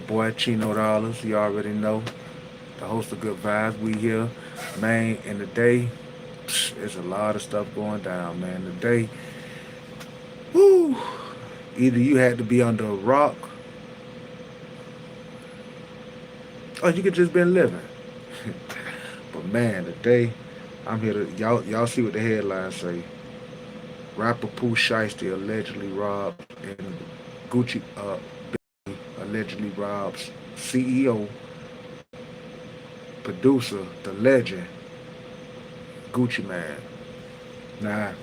boy Chino Dollars. You already know the host of Good Vibes. We here, man. In the day, there's a lot of stuff going down, man. Today, whoo, either you had to be under a rock or you could just been living. But man, today I'm here to y'all see what the headlines say. Rapper Pooh Shiesty allegedly robs and Gucci allegedly robs CEO, producer, the legend, Gucci Man. Nah,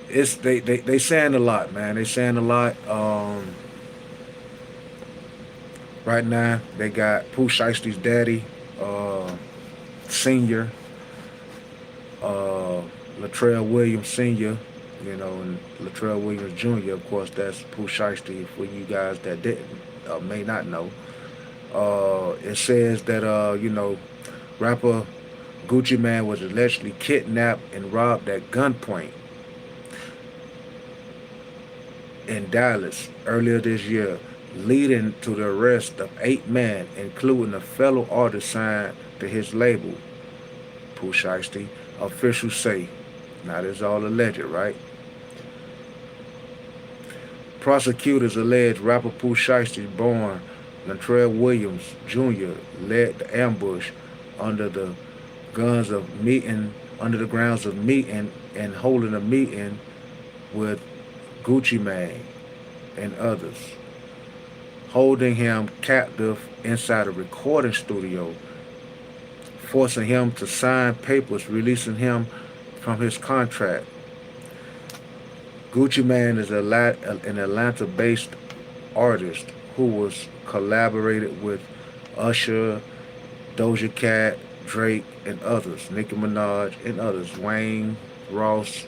it's they saying a lot, man. They saying a lot. Right now they got Pooh Shiesty's daddy, uh, senior, uh, Latrell Williams Sr., and Latrell Williams Jr., of course, that's Pooh Shiesty for you guys that didn't, may not know. It says that, rapper Gucci Man was allegedly kidnapped and robbed at gunpoint in Dallas earlier this year, leading to the arrest of 8 men, including a fellow artist signed to his label, Pooh Shiesty, officials say. Now, this is all alleged, right? Prosecutors allege rapper Pooh Shiesty, born Latrell Williams Jr., led the ambush under the guns of meeting under the grounds of meeting and holding a meeting with Gucci Mane and others, holding him captive inside a recording studio, forcing him to sign papers releasing him from his contract. Gucci Mane is an Atlanta-based artist who was collaborated with Usher, Doja Cat, Drake, and others, Nicki Minaj and others, Wayne, Ross,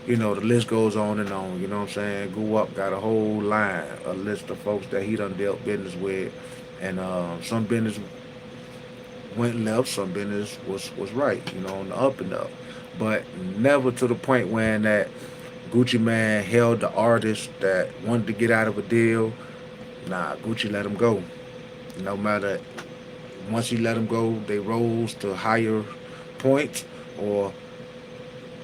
the list goes on and on, you know what I'm saying? Grew up, got a whole line, a list of folks that he done dealt business with, and some business went left, some business was right, on the up and up. But never to the point when that Gucci Man held the artist that wanted to get out of a deal. Nah, Gucci let him go. No matter, once he let him go, they rose to higher points, or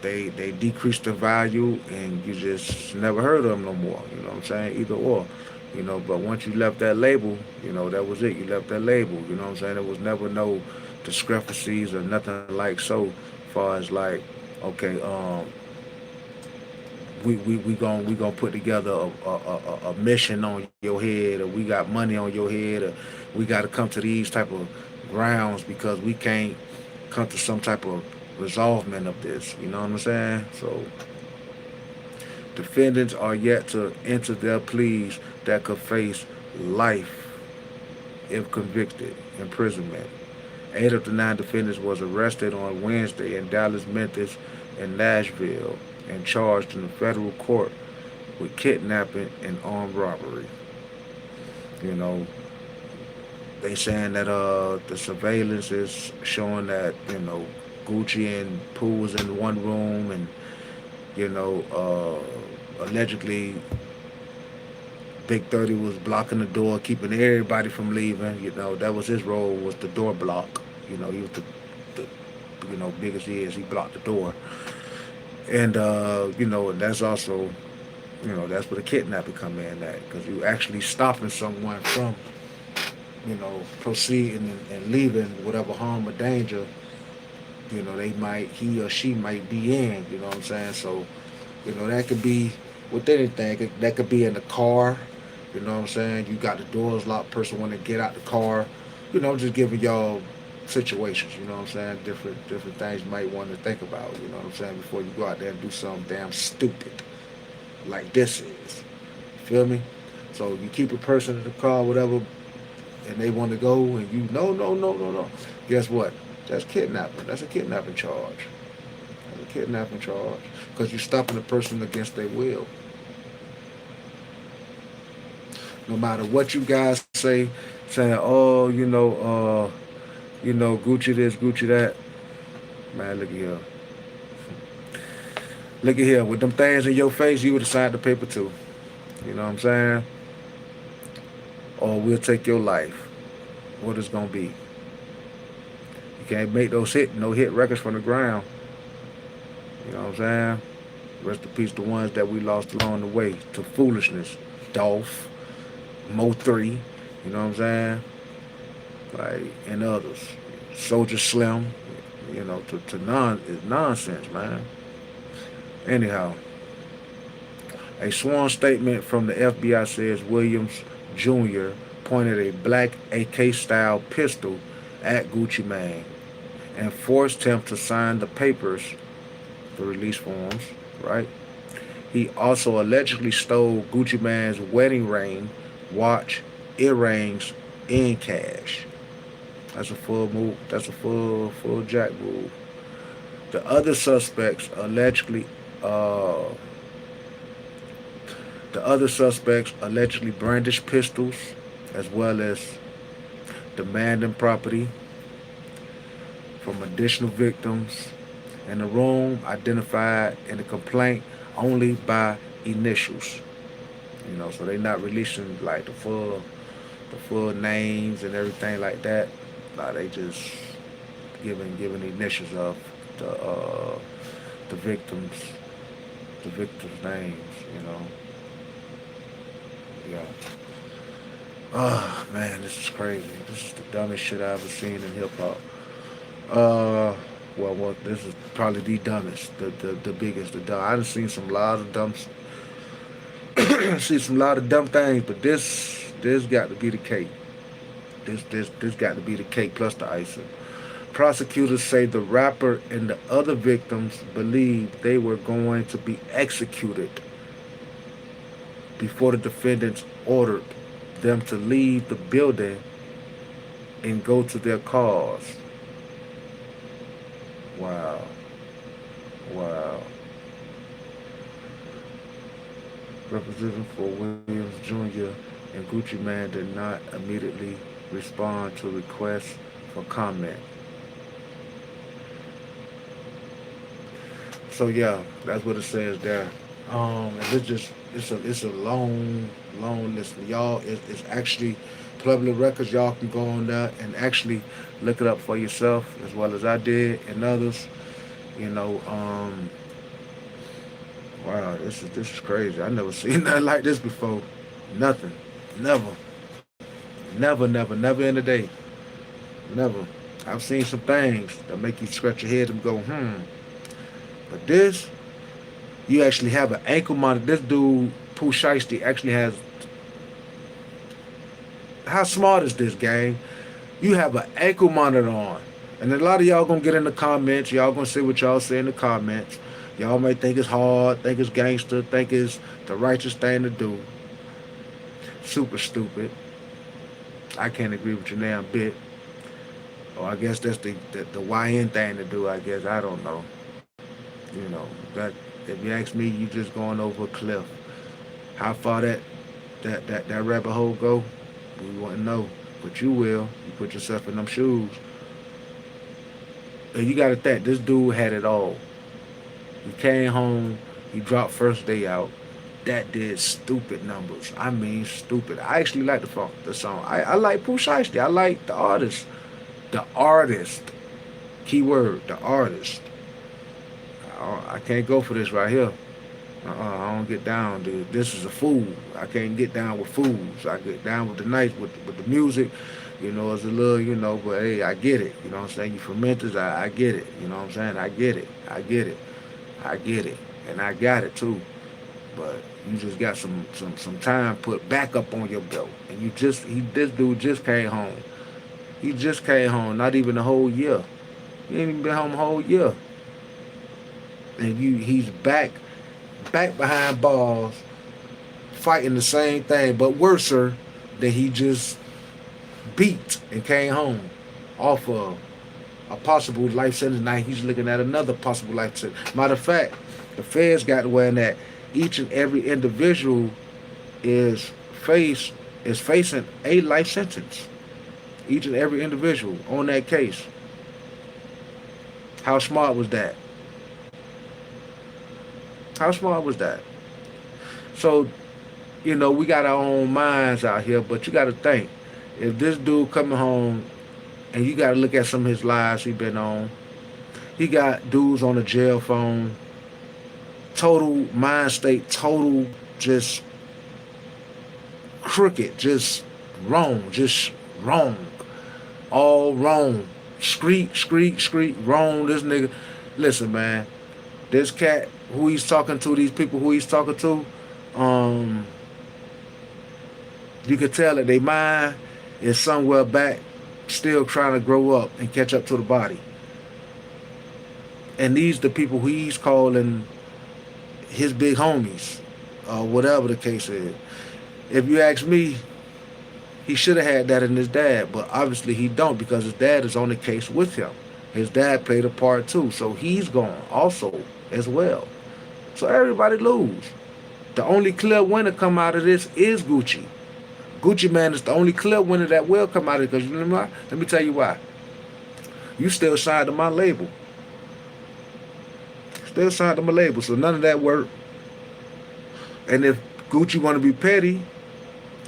they decreased the value, and you just never heard of them no more. You know what I'm saying? Either or. But once you left that label, that was it. You left that label. You know what I'm saying? There was never no discrepancies or nothing like so far as like, okay, we gonna put together a mission on your head, or we got money on your head, or we got to come to these type of grounds because we can't come to some type of resolvement of this. You know what I'm saying? So defendants are yet to enter their pleas that could face life if convicted, imprisonment. 8 of the 9 defendants was arrested on Wednesday in Dallas, Memphis, and Nashville, and charged in the federal court with kidnapping and armed robbery. You know, they saying that the surveillance is showing that Gucci and Pooh was in one room, and allegedly Big 30 was blocking the door, keeping everybody from leaving. That was his role, was the door block. He was the big as he is, he blocked the door. And and that's also, that's where the kidnapping come in at, because you actually stopping someone from, proceeding and leaving whatever harm or danger, he or she might be in. You know what I'm saying? So, that could be with anything. That could be in the car. You know what I'm saying? You got the doors locked, person want to get out the car. Just giving y'all situations, you know what I'm saying? Different things you might want to think about, you know what I'm saying, before you go out there and do something damn stupid like this is. Feel me? So you keep a person in the car, whatever, and they want to go, and you no. Guess what? That's kidnapping. That's a kidnapping charge. That's a kidnapping charge. Because you're stopping a person against their will. No matter what you guys say, saying, oh, Gucci this, Gucci that. Man, look at here. Look at here. With them things in your face, you would have signed the paper too. You know what I'm saying? or we'll take your life. What it's gonna be? You can't make those no hit records from the ground. You know what I'm saying? Rest in peace, the ones that we lost along the way to foolishness. Dolph, Mo 3, you know what I'm saying? Like, and others. Soldier Slim, you know, it's nonsense, man. Anyhow, a sworn statement from the FBI says Williams Jr. pointed a black AK style pistol at Gucci Mane and forced him to sign the papers, the release forms, right? He also allegedly stole Gucci Mane's wedding ring, watch, earrings, and cash. That's a full move. That's a full jack move. The other suspects allegedly, uh, the other suspects allegedly brandished pistols, as well as demanding property from additional victims in the room identified in the complaint only by initials. You know, so they're not releasing like the full names and everything like that. Like they just giving initials of the victims the victims' names. You know, yeah. Oh man, this is crazy. This is the dumbest shit I've ever seen in hip hop. Well, this is probably the dumbest, the biggest, the dumb. I've seen some lot of dumb, see some lot of dumb things, but this got to be the cake. This got to be the cake plus the icing. Prosecutors say the rapper and the other victims believed they were going to be executed before the defendants ordered them to leave the building and go to their cars. Wow. Wow. Representative for Williams Jr. and Gucci Mane did not immediately respond to requests for comment. So yeah, that's what it says there. And it's a long list. Y'all, it's actually public records. Y'all can go on there and actually look it up for yourself, as well as I did and others. You know, wow, this is crazy. I never seen nothing like this before. Nothing, never, never in a day, never. I've seen some things that make you scratch your head and go, but this, you actually have an ankle monitor. This dude, Pooh Sheisty, actually has. How smart is this, gang? You have an ankle monitor on. And a lot of y'all gonna get in the comments. Y'all gonna say what y'all say in the comments. Y'all may think it's hard, think it's gangster, think it's the righteous thing to do. Super stupid. I can't agree with you now a bit. Or I guess that's the YN thing to do, I guess. I don't know. You know, that if you ask me, you just going over a cliff. How far that rabbit hole go, we wouldn't know. But you will. You put yourself in them shoes. And you gotta think, this dude had it all. He came home, he dropped first day out. That did stupid numbers. I mean stupid. I actually like the song. I like Pooh Shiesty. I like the artist. The artist. Keyword, the artist. I can't go for this right here. I don't get down, dude. This is a fool. I can't get down with fools. I get down with the nice, with the music. You know, it's a little, but hey, I get it. You know what I'm saying? You from Memphis, I get it. You know what I'm saying? I get it. I get it. I get it. And I got it too. But you just got some time put back up on your belt. And this dude just came home. He just came home, not even a whole year. He ain't even been home a whole year. And he's back behind bars, fighting the same thing, but worser than he just beat and came home off of a possible life sentence. Now he's looking at another possible life sentence. Matter of fact, the feds got to where that each and every individual is facing a life sentence. Each and every individual on that case. How smart was that? How smart was that? So You know, we got our own minds out here, but you got to think, if this dude coming home, and you got to look at some of his lives he been on. He got dudes on the jail phone, total mind state, total just crooked, just wrong, all wrong. Street, wrong. This nigga, listen, man. This cat who he's talking to, these people who he's talking to, um, you could tell that they mind is somewhere back, still trying to grow up and catch up to the body. And these the people who he's calling his big homies, or whatever the case is. If you ask me, he should have had that in his dad, but obviously he don't because his dad is on the case with him. His dad played a part too, so he's gone also as well. So everybody lose. The only clear winner come out of this is Gucci. Gucci Man is the only clear winner that will come out of it because you know why? Let me tell you why. You still signed to my label. Still signed to my label, so none of that work. And if Gucci want to be petty,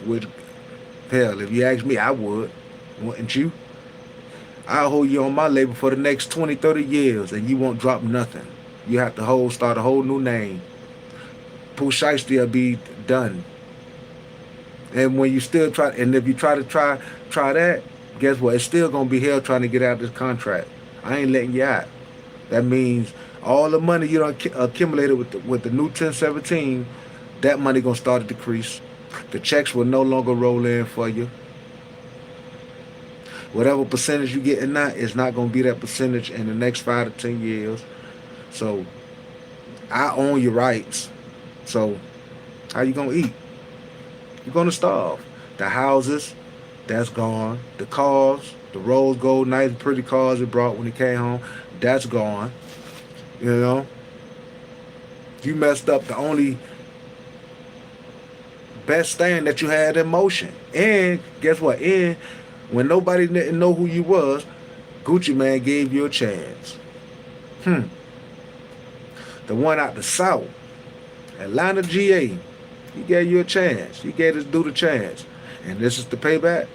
which, hell, if you ask me, I would. Wouldn't you? I'll hold you on my label for the next 20, 30 years, and you won't drop nothing. You have to start a whole new name. Pooh Sheisty will be done. And when you still try, and if you try that, guess what? It's still gonna be hell trying to get out of this contract. I ain't letting you out. That means all the money you done accumulated with the new 1017, that money gonna start to decrease. The checks will no longer roll in for you. Whatever percentage you get in that is not gonna be that percentage in the next 5 to 10 years. So I own your rights. So how you gonna eat? You're gonna starve. The houses, that's gone. The cars, the rose gold, nice pretty cars he brought when he came home, that's gone. You know? You messed up the only best thing that you had in motion. And guess what? And when nobody didn't know who you was, Gucci Man gave you a chance. The one out the South, Atlanta GA, he gave you a chance. He gave this dude a chance. And this is the payback.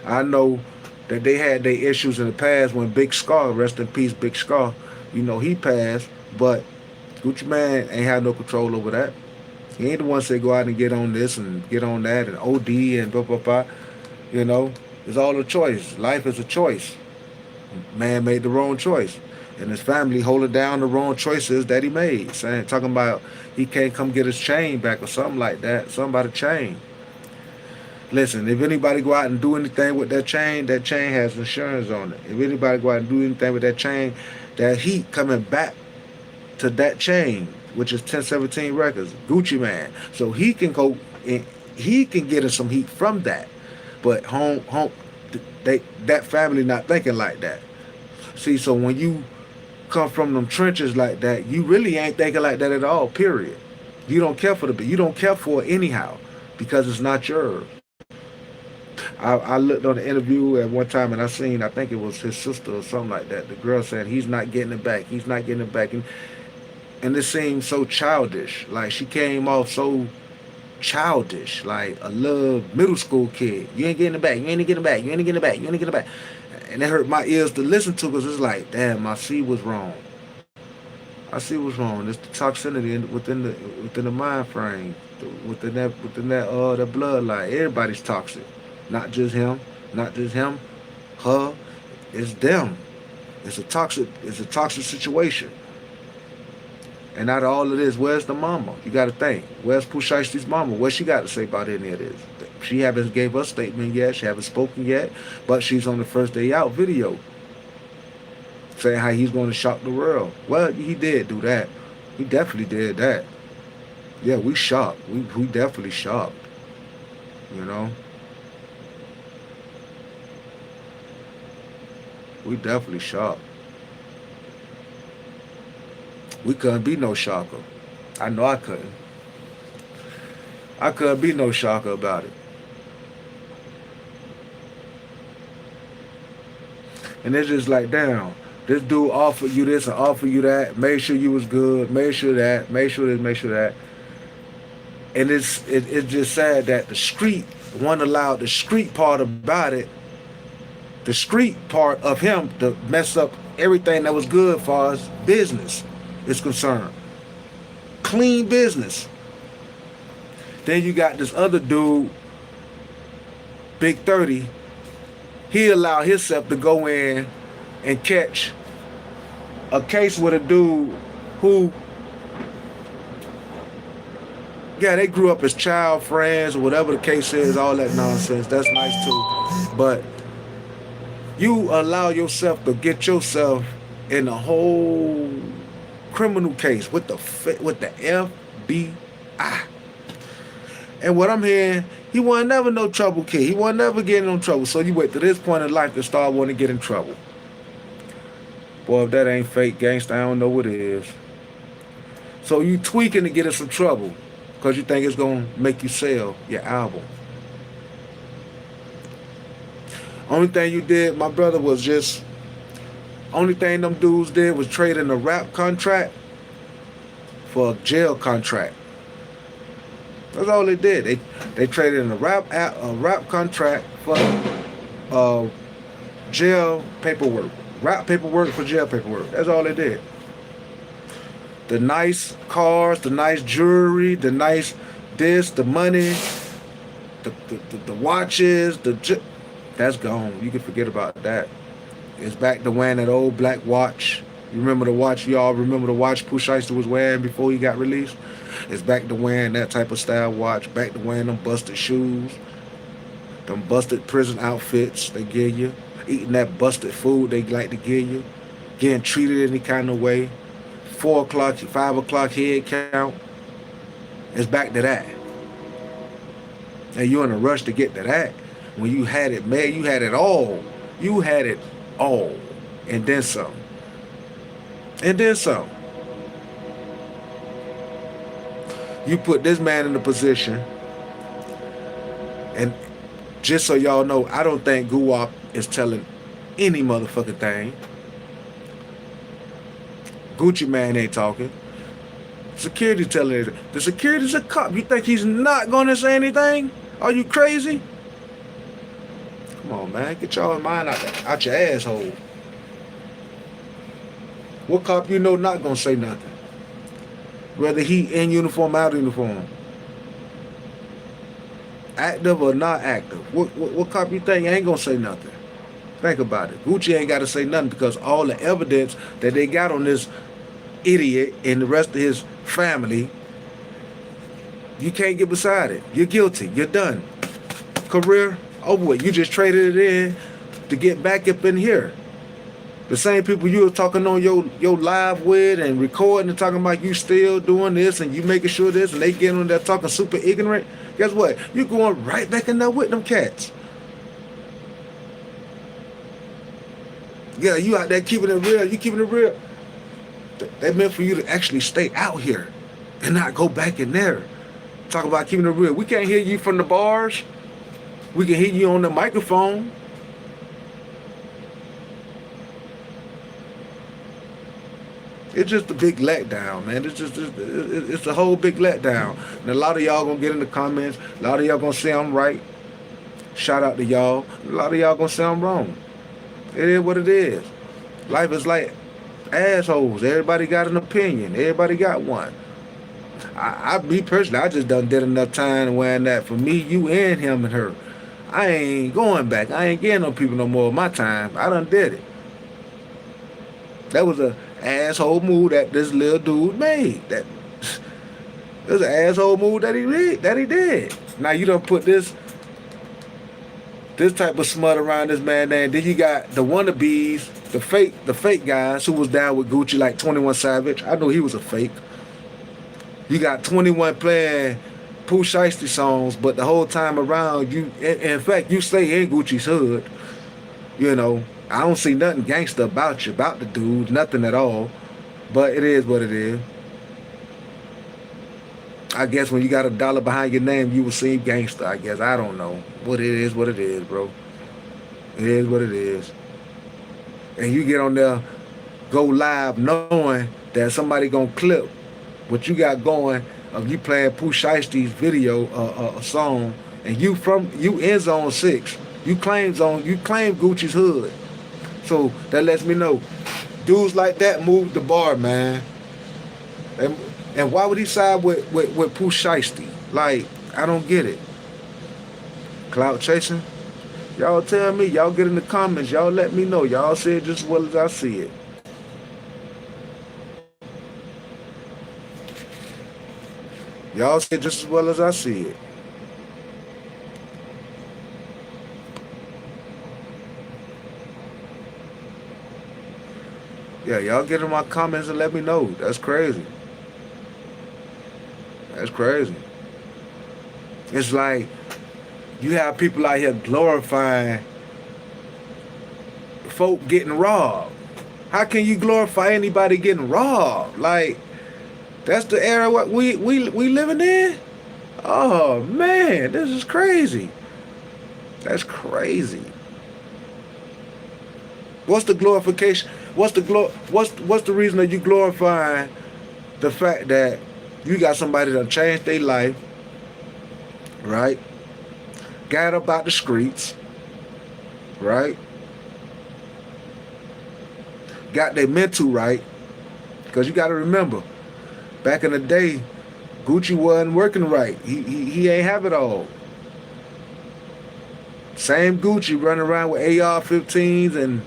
I know that they had their issues in the past when Big Scar, rest in peace, Big Scar, you know, he passed, but Gucci Man ain't had no control over that. He ain't the one say go out and get on this and get on that and OD and blah, blah, blah. You know, it's all a choice. Life is a choice. Man made the wrong choice. And his family holding down the wrong choices that he made. Talking about he can't come get his chain back or something like that. Something about a chain. Listen, if anybody go out and do anything with that chain has insurance on it. If anybody go out and do anything with that chain, that heat coming back to that chain, which is 1017 Records, Gucci Man. So he can go and he can get us some heat from that. But that family not thinking like that. See, so when you come from them trenches like that, you really ain't thinking like that at all, period. You don't care for you don't care for it anyhow, because it's not yours. I looked on the interview at one time and I think it was his sister or something like that. The girl saying he's not getting it back. He's not getting it back. And it seemed so childish. Like she came off so childish, like a little middle school kid. You ain't getting it back. You ain't getting it back. You ain't getting it back. You ain't getting it back. And it hurt my ears to listen to because it's like, damn, I see what's wrong. I see what's wrong. It's the toxicity within the mind frame, within that bloodline. Everybody's toxic. Not just him, her, it's them. It's a toxic situation. And out of all of this, where's the mama? You got to think. Where's Pooh Shiesty's mama? What she got to say about any of this? She haven't gave us statement yet. She haven't spoken yet. But she's on the first day out video saying how he's going to shock the world. Well, he did do that. He definitely did that. Yeah, we shocked. We definitely shocked. You know? We definitely shocked. We couldn't be no shocker. I know I couldn't. I couldn't be no shocker about it. And it's just like, damn, this dude offered you this and offered you that, made sure you was good, made sure that, made sure this, made sure that. And it's just sad that the street one allowed the street part about it, the street part of him to mess up everything that was good for us business is concerned. Clean business. Then you got this other dude, Big 30. He allowed himself to go in and catch a case with a dude who, yeah, they grew up as child friends or whatever the case is, all that nonsense. That's nice too. But you allow yourself to get yourself in a whole criminal case with the FBI. And what I'm hearing, he wasn't never no trouble kid. He wasn't never getting in trouble. So you wait to this point in life to start wanting to get in trouble. Boy, if that ain't fake gangster, I don't know what is. So you tweaking to get in some trouble because you think it's going to make you sell your album. Only thing you did, my brother, was just, only thing them dudes did was trade in a rap contract for a jail contract. That's all they did. They traded in a rap contract for jail paperwork. Rap paperwork for jail paperwork. That's all they did. The nice cars, the nice jewelry, the nice this, the money, the watches, that's gone. You can forget about that. It's back to wearing that old black watch. You remember the watch? Y'all remember the watch Pooh Sheisty was wearing before he got released? It's back to wearing that type of style watch. Back to wearing them busted shoes. Them busted prison outfits they give you. Eating that busted food they like to give you. Getting treated any kind of way. 4 o'clock, 5 o'clock head count. It's back to that. And you're in a rush to get to that. When you had it, man, you had it all. You had it all. And then some. And then some. You put this man in a position, and just so y'all know, I don't think Guwap is telling any motherfucking thing. Gucci man ain't talking. Security telling it. The security's a cop. You think he's not gonna say anything? Are you crazy? Come on, man. Get y'all mind out your asshole. What cop you know not gonna say nothing? Whether he in uniform, out of uniform. Active or not active. What cop you think ain't gonna say nothing? Think about it. Gucci ain't gotta say nothing because all the evidence that they got on this idiot and the rest of his family, you can't get beside it. You're guilty. You're done. Career over with. You just traded it in to get back up in here. The same people you were talking on your live with and recording and talking about you still doing this and you making sure this and they getting on there talking super ignorant. Guess what? You going right back in there with them cats. Yeah, you out there keeping it real. You keeping it real. That meant for you to actually stay out here and not go back in there. Talk about keeping it real. We can't hear you from the bars. We can hear you on the microphone. It's just a big letdown, man. It's a whole big letdown. And a lot of y'all gonna get in the comments. A lot of y'all gonna say I'm right. Shout out to y'all. A lot of y'all gonna say I'm wrong. It is what it is. Life is like assholes. Everybody got an opinion. Everybody got one. Me personally, I just done did enough time wearing that for me, you, and him and her. I ain't going back. I ain't getting no people no more of my time. I done did it. That was a asshole move that this little dude made. That was an asshole move that he did. Now you done put this type of smut around this man name. Then you got the wannabes, the fake guys who was down with Gucci like 21 Savage. I know he was a fake. You got 21 playing Pooh Shiesty songs, but the whole time around you, in fact, you stay in Gucci's hood. You know, I don't see nothing gangster about you, about the dude, nothing at all. But it is what it is. I guess when you got $1 behind your name, you will seem gangster, I guess. I don't know. But it is what it is, bro. It is what it is. And you get on there, go live knowing that somebody gonna clip what you got going of you playing Pooh Shiesty's video, a song, and you in zone 6. You claim Gucci's hood. So that lets me know dudes like that move the bar, man. And, and why would he side with Pooh Shiesty? Like, I don't get it. Clout chasing? Y'all tell me. Y'all get in the comments. Y'all let me know. Y'all see it just as well as I see it. Y'all see it just as well as I see it. Yeah, y'all get in my comments and let me know. That's crazy. That's crazy. It's like you have people out here glorifying folk getting robbed. How can you glorify anybody getting robbed? Like, that's the era what we living in? Oh man, this is crazy. That's crazy. What's the glorification? What's the reason that you glorifying the fact that you got somebody that changed their life, right? Got up out the streets, right? Got their mental right. Because you got to remember, back in the day, Gucci wasn't working right. He ain't have it all. Same Gucci running around with AR-15s and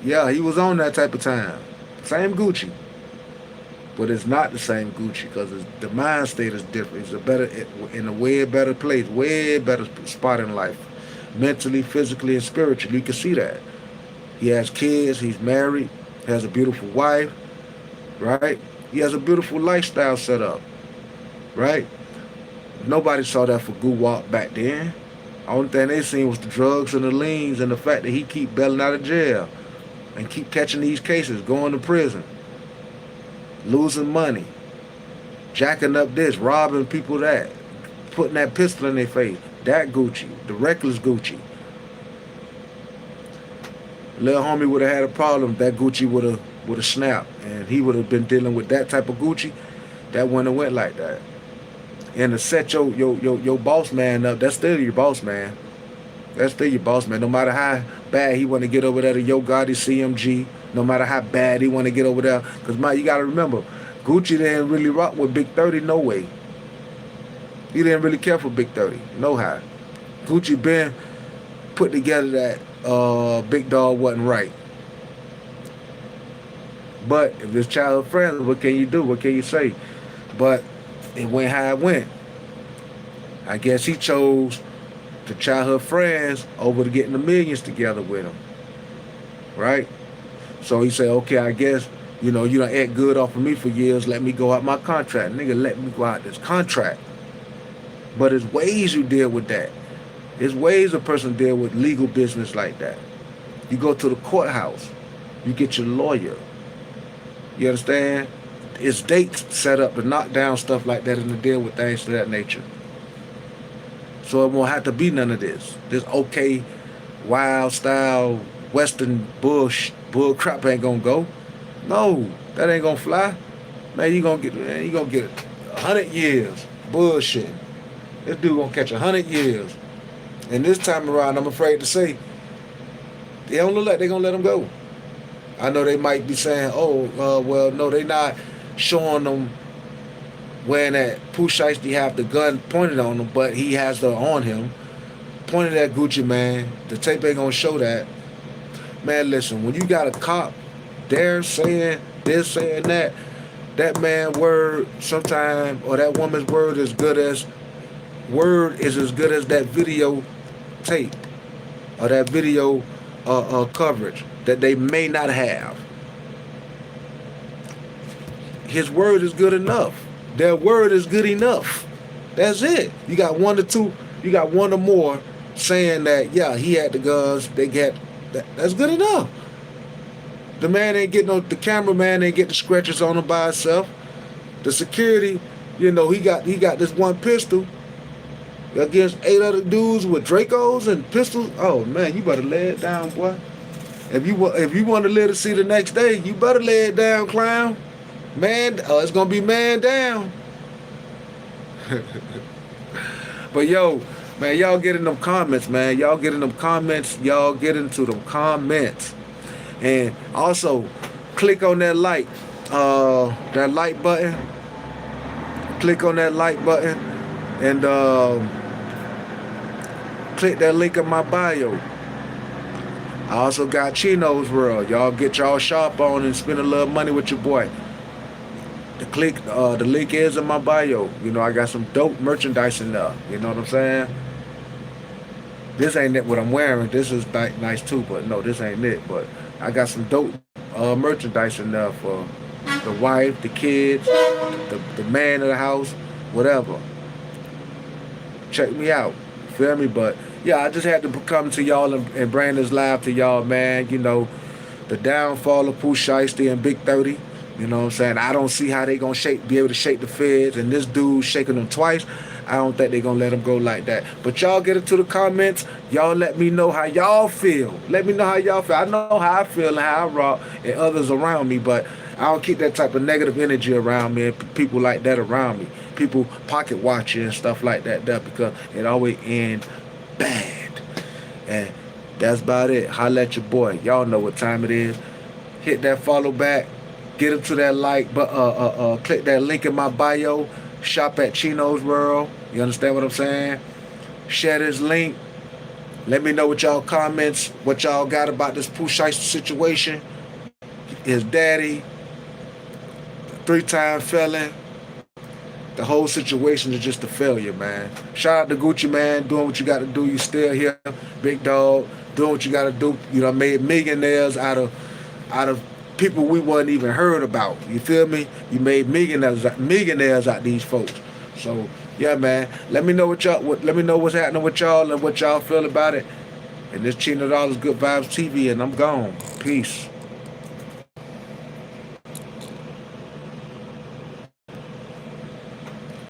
yeah, he was on that type of time. Same Gucci. But it's not the same Gucci because the mind state is different. It's in a way better place, way better spot in life. Mentally, physically, and spiritually. You can see that. He has kids, he's married, has a beautiful wife, right? He has a beautiful lifestyle set up, right? Nobody saw that for Guwap back then. The only thing they seen was the drugs and the liens and the fact that he keep bailing out of jail and keep catching these cases, going to prison, losing money, jacking up this, robbing people that, putting that pistol in their face. That Gucci, the reckless Gucci. Little homie would have had a problem. That Gucci would have snapped, and he would have been dealing with that type of Gucci. That wouldn't have went like that. And to set your boss man up, that's still your boss man. That's still your boss man. No matter how bad he want to get over there to Yo Gotti CMG, no matter how bad he want to get over there, because you got to remember, Gucci didn't really rock with Big 30, no way. He didn't really care for Big 30, no how. Gucci been put together that Big Dog wasn't right. But if it's childhood friends, what can you do? What can you say? But it went how it went. I guess he chose the childhood friends over to getting the millions together with him. Right? So he said, okay, I guess, you done act good off of me for years. Let me go out my contract. Nigga, let me go out this contract. But there's ways you deal with that. There's ways a person deal with legal business like that. You go to the courthouse. You get your lawyer. You understand? It's dates set up to knock down stuff like that and to deal with things of that nature. So it won't have to be none of this. This okay, wild style, Western bull crap ain't gonna go. No, that ain't gonna fly. Man, you gonna get 100 years bullshit. This dude gonna catch 100 years. And this time around, I'm afraid to say, they don't look like they gonna let him go. I know they might be saying, well, no, they not showing them when that Pooh Shiesty have the gun pointed on him, but he has the on him, pointed at Gucci Man. The tape ain't gonna show that. Man, listen, when you got a cop there saying this, saying that, that man's word sometime, or that woman's word is as good as that video tape or that video coverage that they may not have. His word is good enough. Their word is good enough. That's it. You got one or more saying that, yeah, he had the guns, they get that. That's good enough. The man ain't getting the cameraman ain't get the scratches on him by himself. The security, he got this one pistol against 8 other dudes with Dracos and pistols. Oh man, you better lay it down, boy. If you want to live to see the next day, you better lay it down, clown. Man, it's gonna be man down. But yo, man, y'all get in them comments, man. Y'all get in them comments. Y'all get into them comments. And also, click on that like button. Click on that like button, and click that link in my bio. I also got Chino's World. Y'all get y'all shop on and spend a little money with your boy. The link is in my bio. You know, I got some dope merchandise in there. You know what I'm saying? This ain't it what I'm wearing. This is nice too, but no, this ain't it. But I got some dope merchandise in there for the wife, the kids, the man of the house, whatever. Check me out. Feel me? But yeah, I just had to come to y'all and bring this live to y'all, man. You know, the downfall of Pooh Shiesty and Big 30. You know what I'm saying? I don't see how they gonna be able to shake the feds, and this dude shaking them twice. I don't think they gonna let them go like that. But y'all get into the comments. Y'all let me know how y'all feel. Let me know how y'all feel. I know how I feel and how I rock and others around me, but I don't keep that type of negative energy around me and people like that around me. People pocket watching and stuff like that because it always ends bad. And that's about it. Holla at your boy. Y'all know what time it is. Hit that follow back. Get into that like, but click that link in my bio. Shop at Chino's World. You understand what I'm saying? Share this link. Let me know what y'all comments, what y'all got about this Pooh Shiesty situation. His daddy, 3-time felon. The whole situation is just a failure, man. Shout out to Gucci, man, doing what you got to do. You still here, big dog, doing what you got to do. You know, made millionaires out of people we wasn't even heard about. You feel me? You made millionaires out these folks. So yeah, man. Let me know let me know what's happening with y'all and what y'all feel about it. And this Chino Dollars Good Vibes TV, and I'm gone. Peace.